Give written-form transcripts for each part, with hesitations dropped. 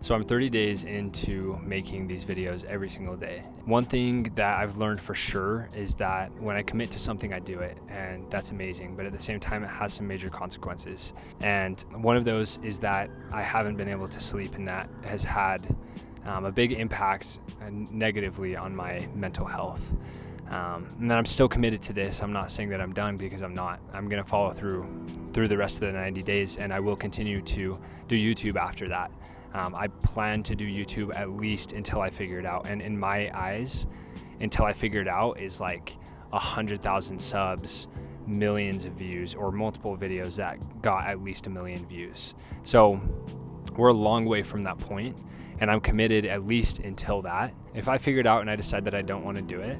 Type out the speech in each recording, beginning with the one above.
So I'm 30 days into making these videos every single day. One thing that I've learned for sure is that when I commit to something, I do it, and that's amazing. But at the same time, it has some major consequences. And one of those is that I haven't been able to sleep, and that has had a big impact negatively on my mental health. And then I'm still committed to this. I'm not saying that I'm done, because I'm not. I'm going to follow through the rest of the 90 days, and I will continue to do YouTube after that. I plan to do YouTube at least until I figure it out. And in my eyes, until I figure it out is like 100,000 subs, millions of views, or multiple videos that got at least 1 million views. So we're a long way from that point, and I'm committed at least until that. If I figure it out and I decide that I don't want to do it,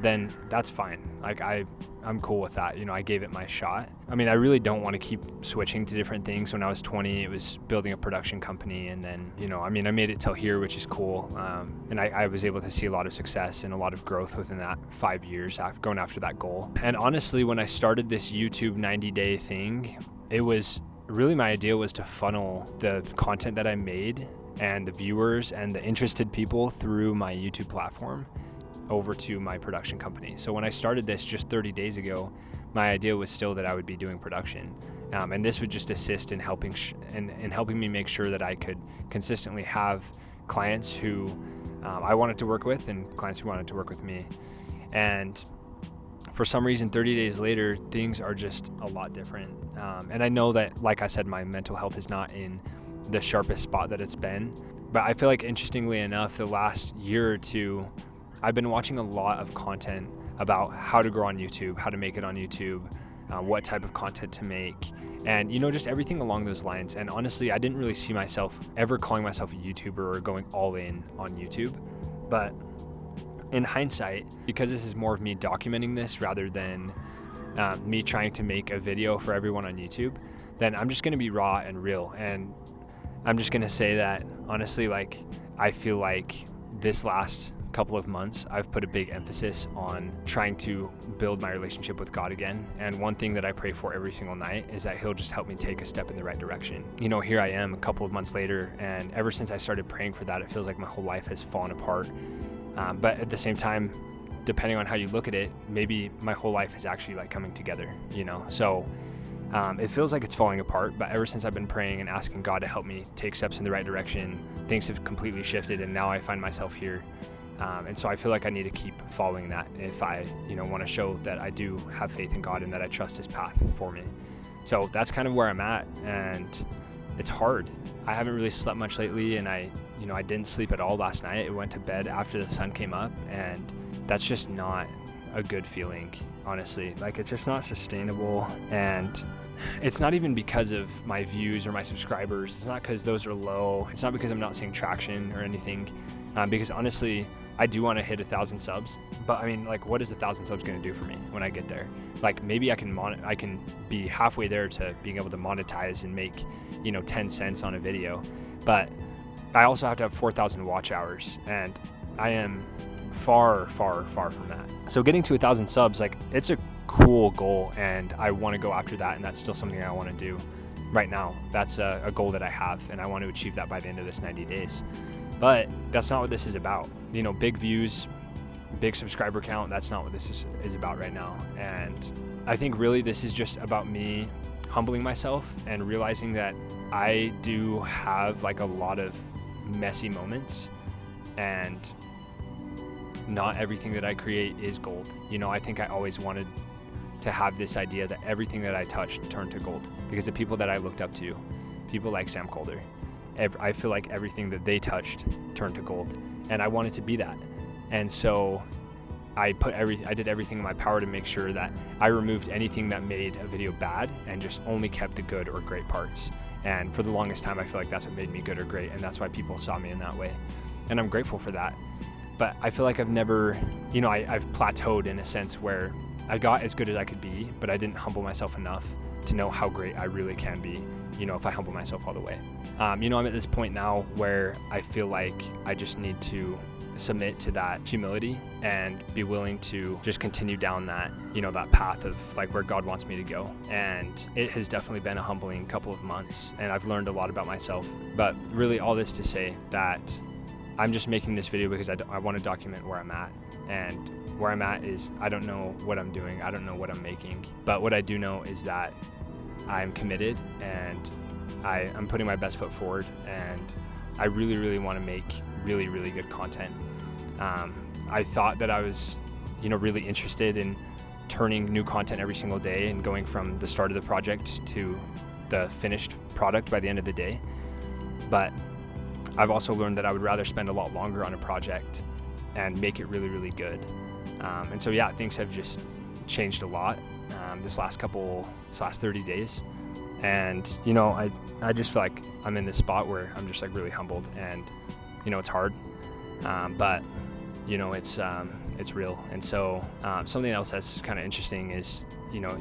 then that's fine. Like I'm cool with that. I gave it my shot. I mean, I really don't want to keep switching to different things. When I was 20, it was building a production company, and then, I made it till here, which is cool. And I was able to see a lot of success and a lot of growth within that 5 years after going after that goal. And honestly, when I started this YouTube 90-day thing, it was really, my idea was to funnel the content that I made and the viewers and the interested people through my YouTube platform over to my production company. So when I started this just 30 days ago, my idea was still that I would be doing production. And this would just assist in helping me make sure that I could consistently have clients who I wanted to work with and clients who wanted to work with me. And for some reason, 30 days later, things are just a lot different. And I know that, like I said, my mental health is not in the sharpest spot that it's been. But I feel like, interestingly enough, the last year or two, I've been watching a lot of content about how to grow on YouTube, how to make it on YouTube, what type of content to make, and just everything along those lines. And honestly, I didn't really see myself ever calling myself a YouTuber or going all in on YouTube. But in hindsight, because this is more of me documenting this rather than me trying to make a video for everyone on YouTube, then I'm just going to be raw and real. And I'm just going to say that, honestly, I feel like this last couple of months, I've put a big emphasis on trying to build my relationship with God again. And one thing that I pray for every single night is that He'll just help me take a step in the right direction. Here I am a couple of months later, and ever since I started praying for that, it feels like my whole life has fallen apart. But at the same time, depending on how you look at it, maybe my whole life is actually coming together, So it feels like it's falling apart, but ever since I've been praying and asking God to help me take steps in the right direction, things have completely shifted, and now I find myself here. And so I feel like I need to keep following that if I, want to show that I do have faith in God and that I trust His path for me. So that's kind of where I'm at, and it's hard. I haven't really slept much lately, and I didn't sleep at all last night. I went to bed after the sun came up, and that's just not a good feeling, honestly. It's just not sustainable, and it's not even because of my views or my subscribers. It's not because those are low. It's not because I'm not seeing traction or anything, because honestly, I do want to hit 1,000 subs, but what is 1,000 subs going to do for me when I get there? Maybe I can be halfway there to being able to monetize and make 10 cents on a video, but I also have to have 4,000 watch hours, and I am far from that. So getting to 1,000 subs, it's a cool goal, and I want to go after that, and that's still something I want to do right now. That's a goal that I have, and I want to achieve that by the end of this 90 days. But that's not what this is about. Big views, big subscriber count, that's not what this is about right now. And I think really this is just about me humbling myself and realizing that I do have a lot of messy moments, and not everything that I create is gold. I think I always wanted to have this idea that everything that I touched turned to gold, because the people that I looked up to, people like Sam Kolder, I feel like everything that they touched turned to gold, and I wanted to be that. And so I did everything in my power to make sure that I removed anything that made a video bad and just only kept the good or great parts. And for the longest time, I feel like that's what made me good or great, and that's why people saw me in that way. And I'm grateful for that. But I feel like I've never, I've plateaued in a sense where I got as good as I could be, but I didn't humble myself enough to know how great I really can be if I humble myself all the way. I'm at this point now where I feel like I just need to submit to that humility and be willing to just continue down that, that path of like where God wants me to go. And it has definitely been a humbling couple of months, and I've learned a lot about myself. But really all this to say that I'm just making this video because I want to document where I'm at. And where I'm at is I don't know what I'm doing. I don't know what I'm making. But what I do know is that I'm committed, and I'm putting my best foot forward, and I really, really want to make really, really good content. I thought that I was, really interested in turning new content every single day and going from the start of the project to the finished product by the end of the day. But I've also learned that I would rather spend a lot longer on a project and make it really, really good. And so, yeah, things have just changed a lot this last 30 days. And, I just feel like I'm in this spot where I'm just like really humbled, and, it's hard, but, it's real. And so something else that's kind of interesting is,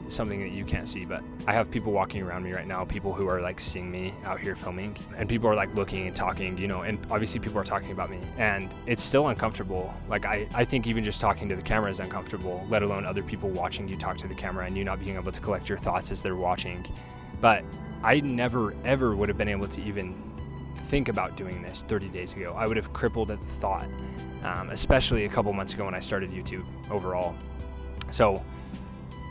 something that you can't see, but I have people walking around me right now, people who are like seeing me out here filming, and people are like looking and talking, and obviously people are talking about me, and it's still uncomfortable. Like I think even just talking to the camera is uncomfortable, let alone other people watching you talk to the camera and you not being able to collect your thoughts as they're watching. But I never ever would have been able to even think about doing this 30 days ago. I would have crippled at the thought, especially a couple months ago when I started YouTube overall. So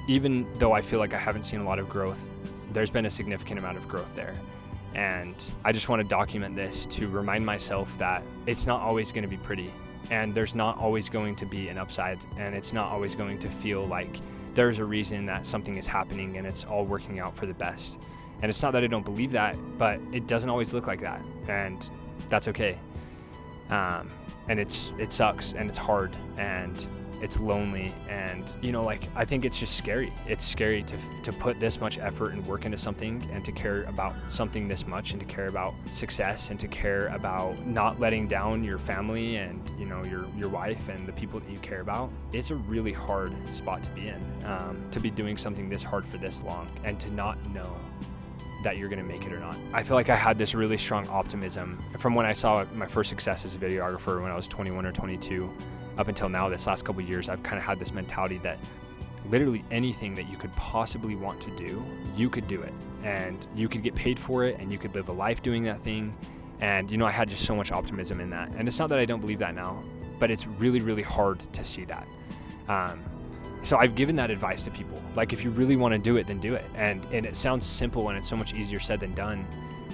even though I feel like I haven't seen a lot of growth, there's been a significant amount of growth there. And I just want to document this to remind myself that it's not always going to be pretty, and there's not always going to be an upside, and it's not always going to feel like there's a reason that something is happening and it's all working out for the best. And it's not that I don't believe that, but it doesn't always look like that, and that's okay. And it sucks, and it's hard, and it's lonely, and I think it's just scary. It's scary to put this much effort and work into something, and to care about something this much, and to care about success, and to care about not letting down your family and your wife and the people that you care about. It's a really hard spot to be in, to be doing something this hard for this long and to not know that you're going to make it or not. I feel like I had this really strong optimism from when I saw my first success as a videographer when I was 21 or 22 up until now. This last couple of years, I've kind of had this mentality that literally anything that you could possibly want to do, you could do it, and you could get paid for it, and you could live a life doing that thing. And I had just so much optimism in that. And it's not that I don't believe that now, but it's really, really hard to see that. So I've given that advice to people. Like, if you really want to do it, then do it. And it sounds simple, and it's so much easier said than done.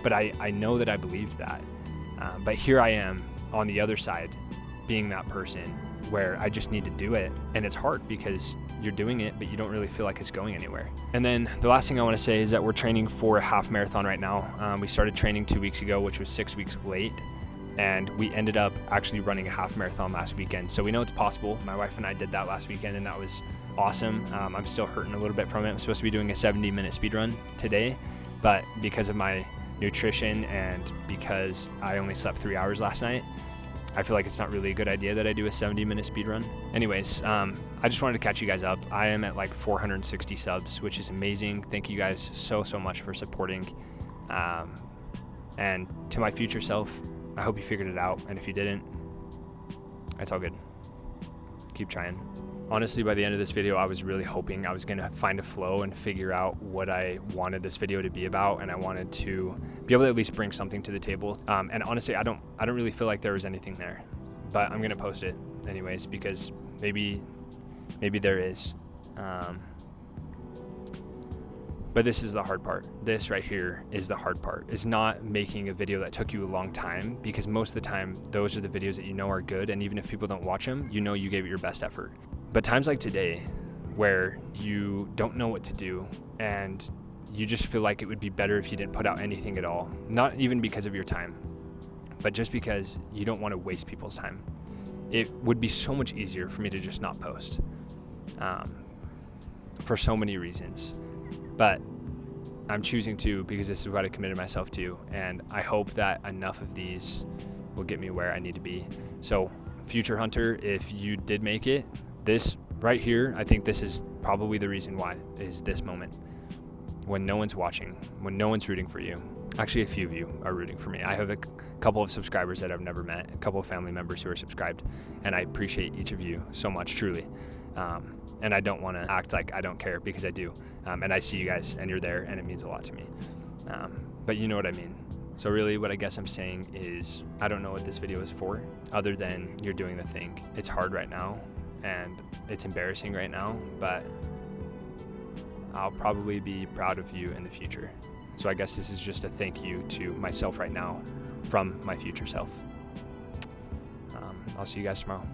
But I know that I believed that. But here I am on the other side, being that person where I just need to do it. And it's hard because you're doing it, but you don't really feel like it's going anywhere. And then the last thing I want to say is that we're training for a half marathon right now. We started training 2 weeks ago, which was 6 weeks late. And we ended up actually running a half marathon last weekend. So we know it's possible. My wife and I did that last weekend, and that was awesome. I'm still hurting a little bit from it. I'm supposed to be doing a 70-minute speed run today, but because of my nutrition and because I only slept 3 hours last night, I feel like it's not really a good idea that I do a 70-minute speed run. Anyways, I just wanted to catch you guys up. I am at like 460 subs, which is amazing. Thank you guys so much for supporting. And to my future self, I hope you figured it out. And if you didn't, it's all good. Keep trying. Honestly, by the end of this video, I was really hoping I was going to find a flow and figure out what I wanted this video to be about, and I wanted to be able to at least bring something to the table. And honestly, I don't really feel like there was anything there, but I'm going to post it anyways because maybe there is. But this is the hard part. This right here is the hard part. Is not making a video that took you a long time, because most of the time, those are the videos that are good, and even if people don't watch them, you gave it your best effort. But times like today, where you don't know what to do, and you just feel like it would be better if you didn't put out anything at all, not even because of your time, but just because you don't want to waste people's time. It would be so much easier for me to just not post, for so many reasons. But I'm choosing to because this is what I committed myself to, and I hope that enough of these will get me where I need to be. So, future hunter, if you did make it, this right here, I think this is probably the reason why, is this moment. when no one's watching, when no one's rooting for you. Actually, a few of you are rooting for me. I have a couple of subscribers that I've never met, a couple of family members who are subscribed, and I appreciate each of you so much, truly. And I don't want to act like I don't care, because I do. And I see you guys, and you're there, and it means a lot to me. But you know what I mean. So really what I guess I'm saying is, I don't know what this video is for, other than you're doing the thing. It's hard right now, and it's embarrassing right now, but I'll probably be proud of you in the future. So I guess this is just a thank you to myself right now from my future self. I'll see you guys tomorrow.